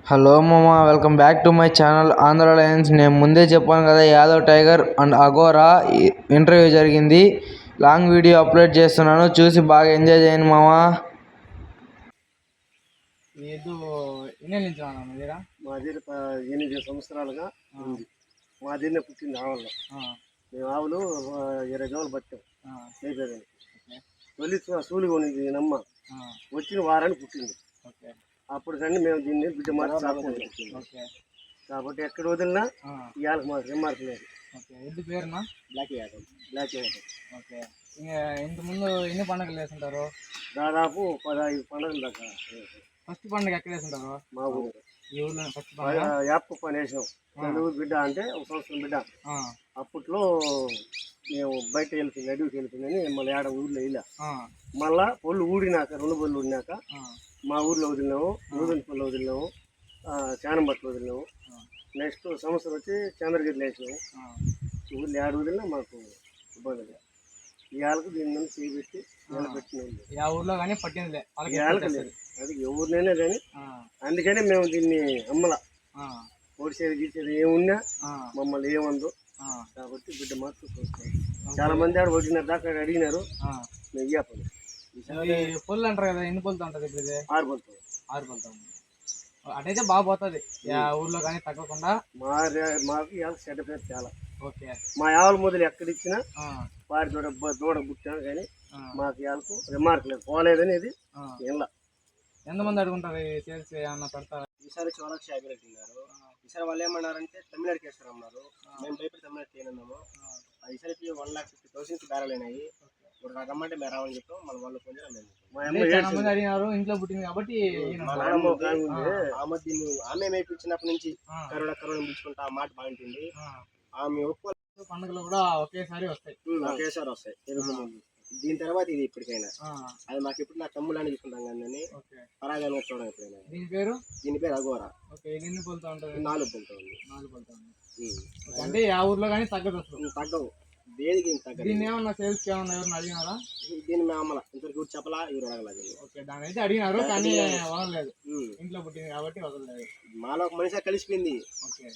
Hello మామా, welcome back to my channel Andhra Lions. నేను ముందే చెప్పాను కదా, Yadav tiger and Aghora interview జరిగింది. లాంగ్ వీడియో అప్లోడ్ చేస్తున్నాను, చూసి బాగా ఎంజాయ్ చేయండి మామా. ఏదో ఎన్ని నుంచి మా దగ్గర 8 సంవత్సరాలుగా ఉంది. మా దగ్గర పుట్టింది ఆవుల్లో. మేము ఆవులు 20 రోజులు పట్టాం అయిపోయింది. తొలి సూలి కొనింది నమ్మ వచ్చిన వారాన్ని పుట్టింది. అప్పుడు కానీ మేము దీన్ని బిడ్డ మార్చి కాబట్టి ఎక్కడ వదిలినా ఇవాళకి మాకు రిమార్క్ లేదు. ఎద్దు పేరునా Black Yadav. Black Yadav. Okay. ఇంతకుముందు ఎన్ని పండుగలు వేస్తుంటారు? దాదాపు 15 పండుగలు దాకా. ఫస్ట్ పండుగ ఎక్కడ వేస్తుంటారు? మా ఊరు ఈ ఊళ్ళో ఫస్ట్ పండుగ యాప్ పని వేసినాం. నలుగురు బిడ్డ అంటే ఒక సంవత్సరం బిడ్డ. అప్పట్లో మేము బయట వెళ్తుంది, అడవికి వెళ్తుందని మళ్ళీ ఏడ ఊళ్ళో వెళ్ళా. మళ్ళా పొల్లు ఊడినాక 2 బళ్ళు ఊడినాక మా ఊర్లో వదిలినాము, నూదనపల్లి వదిలినాము, చానంబట్లు వదిలినాము. నెక్స్ట్ సంవత్సరం వచ్చి చంద్రగిరిలో వేసినాము. ఊళ్ళో ఏడ వదిలినా మాకు ఇబ్బంది లేదు. ఇవాళకు దీని మీద చేపెట్టి నిలబెట్టిన ఊర్లో కానీ పట్టింది అది ఎవరినైనా కానీ. అందుకని మేము దీన్ని అమ్మల ఓడిసేది గీసేది ఏమున్నా మమ్మల్ని ఏమందు కాబట్టి బిడ్డ మాత్రం చూస్తాం. చాలా మంది ఆడ వచ్చినారు దాకా అడిగినారు. మేము ఇవ్వపని పొల్లు అంటారు కదా, ఎన్ని పొలుతూ ఉంటుంది? ఇప్పుడు 6 పొలుతాం. 6 పొలుతాం. అటైతే బాగా పోతుంది ఊర్లో కానీ తగ్గకుండా. మాకు ఇవాళ చెడ్డ పేరు చాలా. ఓకే. మా ఆవుల మొదలు ఎక్కడిచ్చినా వారి దూడ పుట్టాను కానీ మాకు ఇవాళకు రిమార్క్ లేదు, పోలేదని ఇది ఇలా. ఎంతమంది అడుగుంటారు సేల్స్ ఏమన్నా పెడతారు? ఈసారి చాలా షాపీ పెట్టినారు. ఈసారి వాళ్ళు ఏమన్నారంటే తమిళనాడుకి వేస్తారు అన్నారు. మేము భయపడి తమిళనాడుకి ఏమన్నాము. ఈసారి 1,50,000 బేరాలైనాయి. ఇప్పుడు రమ్మంటే మేము రావని చెప్పాం. మన వాళ్ళు కొంచెం అడిగినారు, ఇంట్లో పుట్టింది కాబట్టి. ఆమె మేపించినప్పటి నుంచి కరోనా పిలుచుకుంటా ఆ మాట బాగుంటుంది. ఆమె పండుగలు కూడా ఒకేసారి వస్తాయి. దీని తర్వాత ఇది ఇప్పటికైనా అది మాకు ఎప్పుడు నా తమ్ముళ్ళని తీసుకుంటాం కానీ పరాగానే చూడడం ఎప్పుడైనా. దీని పేరు అఘోరా. ఎన్ని పొలుతూ ఉంటుంది? 4 పొలుతూ ఉంది. 4 పొలుతూ ఉంది. అంటే ఆ ఊర్లో కానీ తగ్గదు, తగ్గవు. దేనికి తగ్గదు. దీన్ని ఏమన్నా సేల్స్ ఏమన్నా ఎవరిని అడిగినారా? దీన్ని మేము అమ్మలా ఇంతవరకు చెప్పలా, ఎవరు అడగలేదు. ఓకే, దాని అయితే అడిగినారు కానీ వదలలేదు. ఇంట్లో పుట్టింది కాబట్టి వదలలేదు. మాలో ఒక మనిషి కలిసిపోయింది. ఓకే.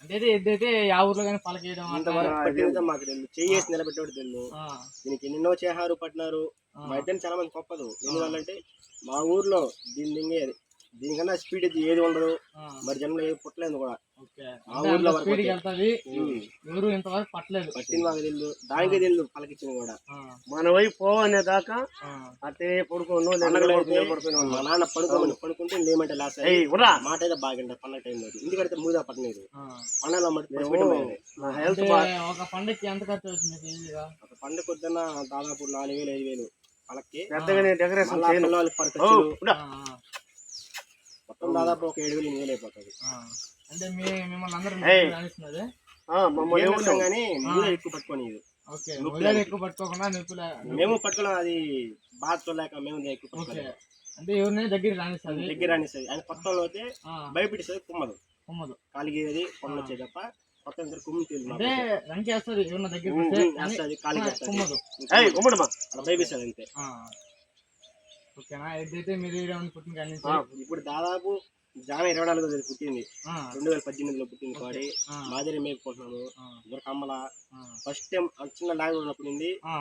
అంటే ఎద్దైతే ఆ ఊర్లో కానీ పలకేయడం మాకు చేసి నిలబెట్టేవాడు తెలుసు. దీనికి ఎన్నెన్నో చేహారు పట్టినారు. మా ఇద్దరిని చాలా మంది గొప్పదు. ఎందువల్లంటే మా ఊర్లో దీనికన్నా స్పీడ్ అయితే ఏది ఉండదు. మరి జనంలో ఏది పుట్టలేదు కూడా. మా ఊర్లో ఎవరు ఇంతవరకు పట్టలేదు. పట్టింది మాకు తెలుసు, దానికి తెలుసు పలకిచ్చింది కూడా. మన వైపు పోవనే దాకా అటే పడుకోను. మా నాన్న పడుకుంటే లేమంటే లాస్ మాట అయితే బాగుంటారు పండగ టైంలో. ఎందుకంటే మూదా పట్టలేదు. పండగలో ఒక పండుగకి ఎంత ఖర్చు అవుతుంది? ఒక పండుగ వద్దన్న దాదాపు 4,000-5,000 పలకి. మొత్తం దాదాపు ఒక 7,000-8,000 అయిపోతుంది. అంటే మిమ్మల్ని అందరూ కానీ ఎక్కువ పట్టుకొని ఎక్కువ పట్టుకోకుండా మేము పట్టుకున్నాం. అది బాగా చూడలేక మేము ఎక్కువ పట్టుకోలేదు. అంటే ఎవరినైనా దగ్గర రానిస్తుంది. ఆయన కొత్త అయితే భయపెట్టేస్తుంది. కుమ్మదు కాలిగేది కొమ్మ వచ్చేది తప్ప కొత్త కుమ్మి అంటే రంకి వేస్తుంది. ఎవరిన దగ్గర కాలిగేస్తుంది, అలా భయపిస్తుంది అంతే. ఓకేనా? ఏదైతే మీరు పుట్టింది ఇప్పుడు దాదాపు జాన 24 పుట్టింది. 2018లో పుట్టింది. కోడి మాదిరి మేపుకుంటున్నాము. ఇద్దరు కమ్మల ఫస్ట్ టైం చిన్న లాగా ఉన్నప్పుడు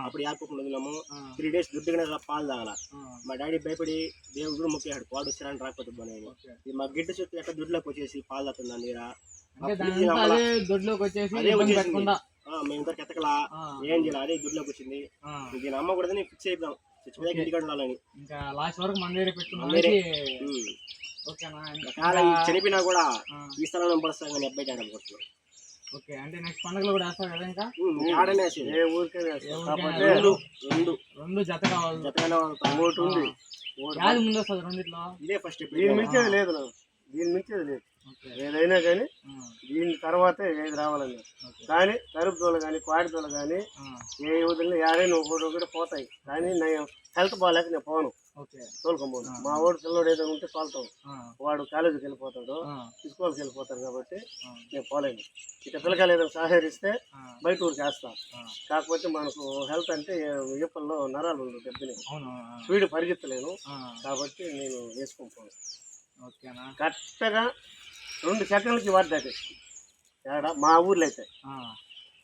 అప్పుడు యాపకుండా వదిలాము. 3 days దుడ్డుగానే పాలు తాగాల. మా డాడీ భయపడి దేవుడు మొక్కాడు, పాడు వచ్చారని రాకపోతే బాగా. ఇది మా గిడ్డ చుట్టూ ఎక్కడ దొడ్లోకి వచ్చేసి పాలు తాగుతుంది నీరా. మేము ఇద్దరికి ఎత్తకలా ఏం చేయాలి, అదే దొడ్లోకి వచ్చింది. దీని అమ్మ కూడా ఫిక్స్ అయిపోయాం ఇంటికాడ ఉండాలని. ఇంకా లాస్ట్ వరకు మన దగ్గర చనిపోయినా కూడా ఈ స్థలంలో పడుస్తాం కానీ అబ్బాయి ఆడ పడుతున్నాం. ఓకే. అంటే నెక్స్ట్ పండుగలు కూడా వేస్తారు కదా? ఇంకా ఆడనే రెండు జత కావాలి. జతగానే ఒకటి ఉంది. ముందు వస్తుంది రెండిట్లో. ఇదే ఫస్ట్. దీని మించేది లేదు, ఏదైనా కానీ దీని తర్వాతే ఏది రావాలని. కానీ కరుపుతోలు కానీ కోడితోలు కానీ ఏ వదిలిన ఏడైనా ఒకటి పోతాయి. కానీ నేను హెల్త్ బాగాలేక నేను పోను, తోలుకోబోను. మా వాడు పిల్లడు ఏదో ఉంటే తోలుతాం. వాడు కాలేజీకి వెళ్ళిపోతాడు, స్కూల్కి వెళ్ళిపోతాడు కాబట్టి నేను పోలేను. ఇక పిల్లకాయలు ఏదైనా సహకరిస్తే బయట ఊరికి వేస్తాం. కాకపోతే మనకు హెల్త్ అంటే ఈపల్లో నరాలు దెబ్బని స్పీడ్ పరిగెత్తలేను కాబట్టి నేను వేసుకొని పోను. ఓకేనా. కరెక్ట్గా 2 సెకండ్లకి వాడతాయి ఏడ మా ఊర్లో అయితే.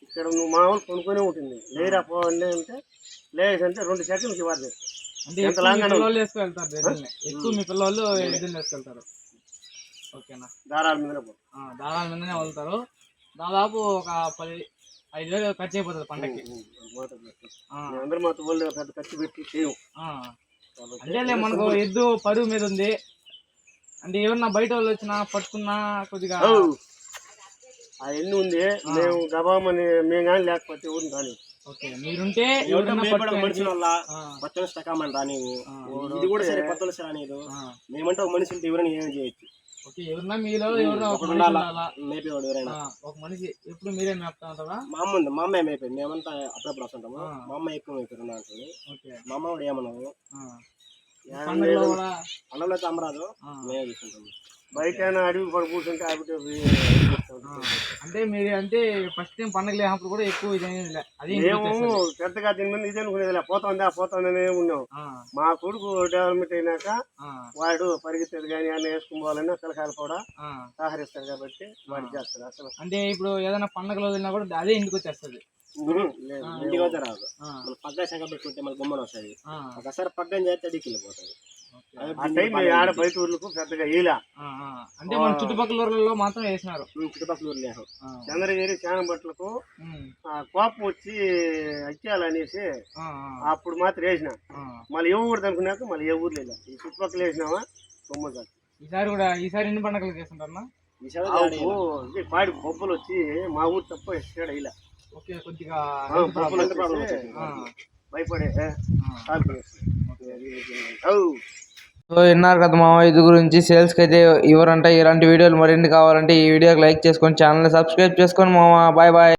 ఇక్కడ నువ్వు మామూలు కొనుక్కొని ఉంటుంది లేరా పోండి అంటే లేదంటే 2 సెకండ్లకి వాడతాయి. అంటే ఎక్కువ మీ పిల్లలు వేసుకెళ్తారు ఎద్దుల్ని, ఎక్కువ మీ పిల్లలు ఎద్దుల్ని వేసుకెళ్తారు. ఓకేనా. దారాల మీదనే వెళ్తారు. దాదాపు ఒక 5,000 ఖర్చు అయిపోతుంది పంటకి. అందరూ మాతో వాళ్ళు పెద్ద ఖర్చు పెట్టి చేయము. అంటే మనకు ఎద్దు పరువు మీద ఉంది అంటే ఏమన్నా బయట వాళ్ళు వచ్చినా పట్టుకున్నా కొద్దిగా అవన్నీ ఉంది. మేము గబామని మేము కానీ లేకపోతే ఊరిని కానీ. ఓకే, మీరుంటే మనిషి వల్ల కొత్త స్టకామని రానివు, ఇది కూడా సరే కొత్త రానిదు. మేమంటే ఒక మనిషి ఉంటే ఎవరైనా ఏం చేయొచ్చు. ఓకే, ఎవరన్నా మీలో ఎవరన్నా మేపేవాడు ఎవరైనా ఒక మనిషి. ఎప్పుడు మీరే మేపుతా ఉంటారా? మా అమ్మ ఉంది, మా అమ్మాయి మేపేది. మేమంతా అప్పుడప్పుడు వస్తుంటాము. మా అమ్మ ఎక్కువ మేపేది అంటుంది. మా అమ్మ కూడా ఏమన్నాము అన్నంలో అయితే అమ్మరాదు, మేమే తీసుకుంటాము. బయట అడవి పడి కూర్చుంటే అంటే మీరు అంటే ఫస్ట్ టైం పండుగ లేనప్పుడు కూడా ఎక్కువ మేము పెద్దగా దీని మీద ఇది అనుకునేది పోతుందనే ఉన్నాం. మా కొడుకు డెవలప్మెంట్ అయినాక వాడు పరిగెత్తాడు కానీ అన్న వేసుకుని పోవాలని పిల్లకాయలు కూడా సహకరిస్తాడు కాబట్టి వాడికి చేస్తాడు. అసలు అంటే ఇప్పుడు ఏదైనా పండుగలో వెళ్ళినా కూడా అదే ఇంటికి వచ్చేస్తుంది. ఇంటికి వస్తే రాదు. పగ్గ శంఖ పెట్టుకుంటే మన గుమ్మని వస్తుంది. ఒకసారి పగ్గని చేస్తే అడిగి వెళ్ళిపోతుంది. ఆడ బయట ఊర్లకు పెద్దగా ఇలా అంటే మన చుట్టుపక్కల ఊర్లలో మాత్రం వేసినారు. చుట్టుపక్కల ఊర్లు చంద్రగిరి శానం బట్టలకు కోపం వచ్చి అచ్చేయాలనేసి అప్పుడు మాత్రం వేసిన. మళ్ళీ ఏ ఊరు అనుకున్నాక మళ్ళీ ఏ ఊరు లేదా ఈ చుట్టుపక్కల వేసినావా బొమ్మలు. ఈసారి ఎన్ని పండుగలు చేస్తుంటారన్నా? ఈసారి పాడి బొబ్బలు వచ్చి మా ఊరు తప్ప ఎక్కడ ఇలా కొద్దిగా భయపడే. సో విన్నారు కదా మామ, ఇది గురించి సేల్స్కి అయితే ఇవ్వరంట. ఇలాంటి వీడియోలు మరిన్ని కావాలంటే ఈ వీడియోకి లైక్ చేసుకొని ఛానల్ని సబ్స్క్రైబ్ చేసుకొని మామ. Bye bye.